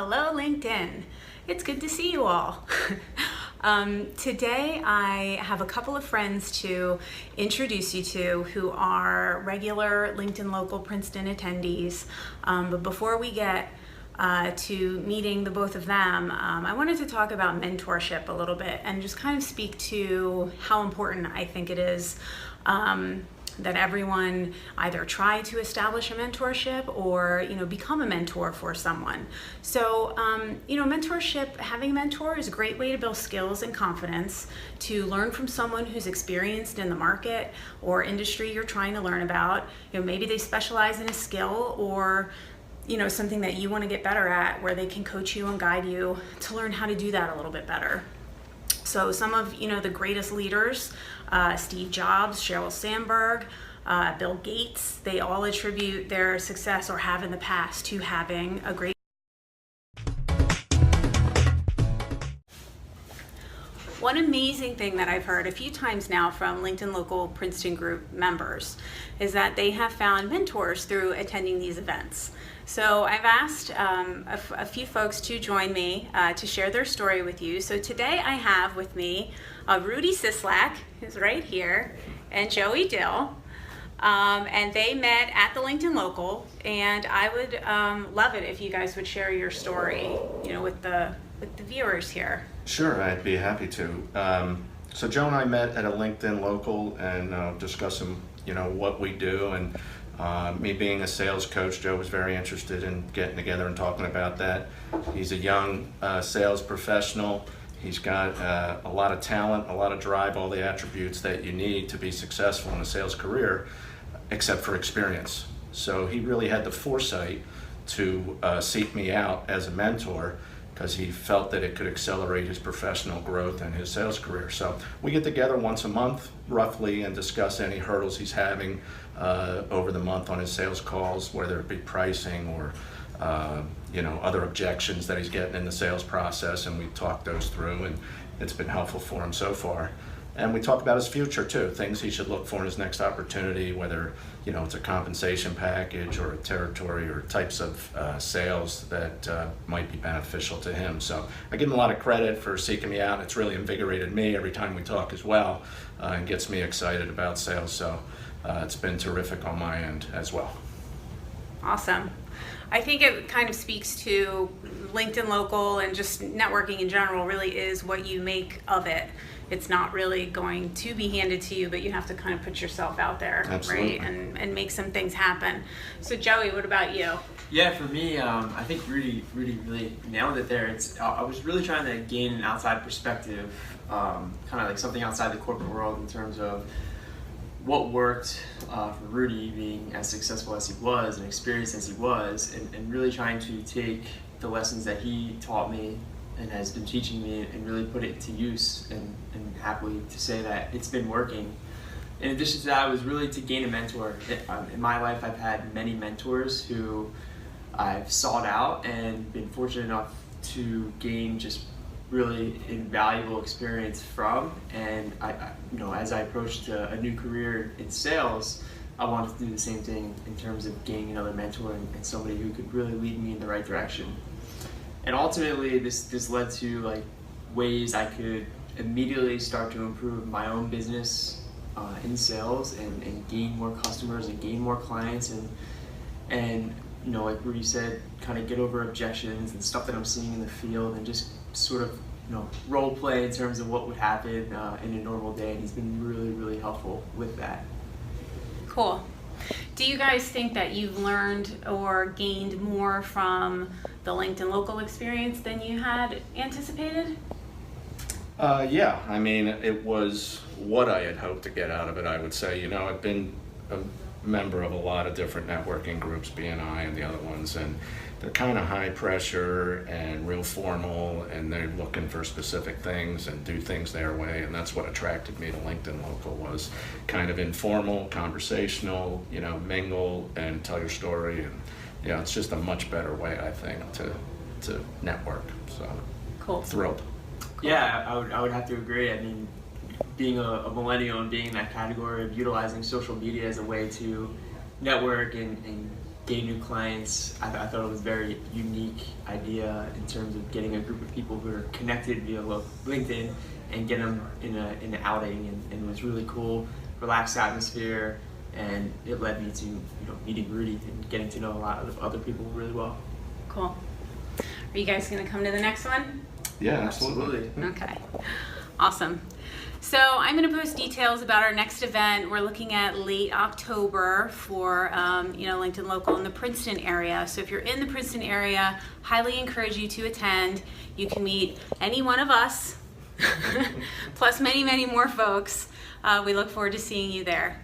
Hello, LinkedIn. It's good to see you all. Today I have a couple of friends to introduce you to who are regular LinkedIn Local Princeton attendees. But before we get to meeting the both of them, I wanted to talk about mentorship a little bit and just kind of speak to how important I think it is that everyone either try to establish a mentorship or become a mentor for someone. So mentorship, having a mentor is a great way to build skills and confidence, to learn from someone who's experienced in the market or industry you're trying to learn about. Maybe they specialize in a skill or something that you want to get better at, where they can coach you and guide you to learn how to do that a little bit better. So some of the greatest leaders, Steve Jobs, Sheryl Sandberg, Bill Gates, they all attribute their success, or have in the past, to having a great. One amazing thing that I've heard a few times now from LinkedIn Local Princeton Group members is that they have found mentors through attending these events. So I've asked a few folks to join me to share their story with you. So today I have with me Rudy Sislak, who's right here, and Joey Dill. And they met at the LinkedIn Local, and I would love it if you guys would share your story, with the viewers here. Sure, I'd be happy to. So Joe and I met at a LinkedIn Local and discussing, what we do, and me being a sales coach, Joe was very interested in getting together and talking about that. He's a young sales professional. He's got a lot of talent, a lot of drive, all the attributes that you need to be successful in a sales career, except for experience. So he really had the foresight to seek me out as a mentor, because he felt that it could accelerate his professional growth and his sales career. So we get together once a month, roughly, and discuss any hurdles he's having over the month on his sales calls, whether it be pricing or other objections that he's getting in the sales process, and we talk those through, and it's been helpful for him so far. And we talk about his future too, things he should look for in his next opportunity, whether it's a compensation package or a territory or types of sales that might be beneficial to him. So I give him a lot of credit for seeking me out. It's really invigorated me every time we talk as well, and gets me excited about sales. So it's been terrific on my end as well. Awesome. I think it kind of speaks to LinkedIn Local, and just networking in general really is what you make of it. It's not really going to be handed to you, but you have to kind of put yourself out there. Absolutely. Right? And make some things happen. So Joey, what about you? Yeah, for me, I think Rudy really nailed it there. I was really trying to gain an outside perspective, kind of like something outside the corporate world, in terms of what worked for Rudy being as successful as he was and experienced as he was, and really trying to take the lessons that he taught me and has been teaching me and really put it to use, and happily to say that it's been working. In addition to that, it was really to gain a mentor. In my life, I've had many mentors who I've sought out and been fortunate enough to gain just really invaluable experience from. And as I approached a new career in sales, I wanted to do the same thing in terms of gaining another mentor and somebody who could really lead me in the right direction. And ultimately, this led to ways I could immediately start to improve my own business in sales and gain more customers and gain more clients, and like Rudy said, kind of get over objections and stuff that I'm seeing in the field, and just sort of role play in terms of what would happen in a normal day. And he's been really, really helpful with that. Cool. Do you guys think that you've learned or gained more from the LinkedIn Local experience than you had anticipated? Yeah, I mean, it was what I had hoped to get out of it, I would say. I've been a member of a lot of different networking groups, BNI and the other ones, and they're kind of high pressure and real formal, and they're looking for specific things and do things their way, and that's what attracted me to LinkedIn Local, was kind of informal, conversational, mingle and tell your story, and it's just a much better way, I think, to network. So cool. Thrilled. Yeah, I would have to agree. I mean, being a millennial and being in that category of utilizing social media as a way to network and gain new clients. I thought it was a very unique idea in terms of getting a group of people who are connected via LinkedIn and get them in an outing, and it was really cool, relaxed atmosphere, and it led me to meeting Rudy and getting to know a lot of other people really well. Cool. Are you guys going to come to the next one? Yeah, absolutely. Okay, awesome. So I'm going to post details about our next event. We're looking at late October for LinkedIn Local in the Princeton area. So if you're in the Princeton area, highly encourage you to attend. You can meet any one of us, plus many, many more folks. We look forward to seeing you there.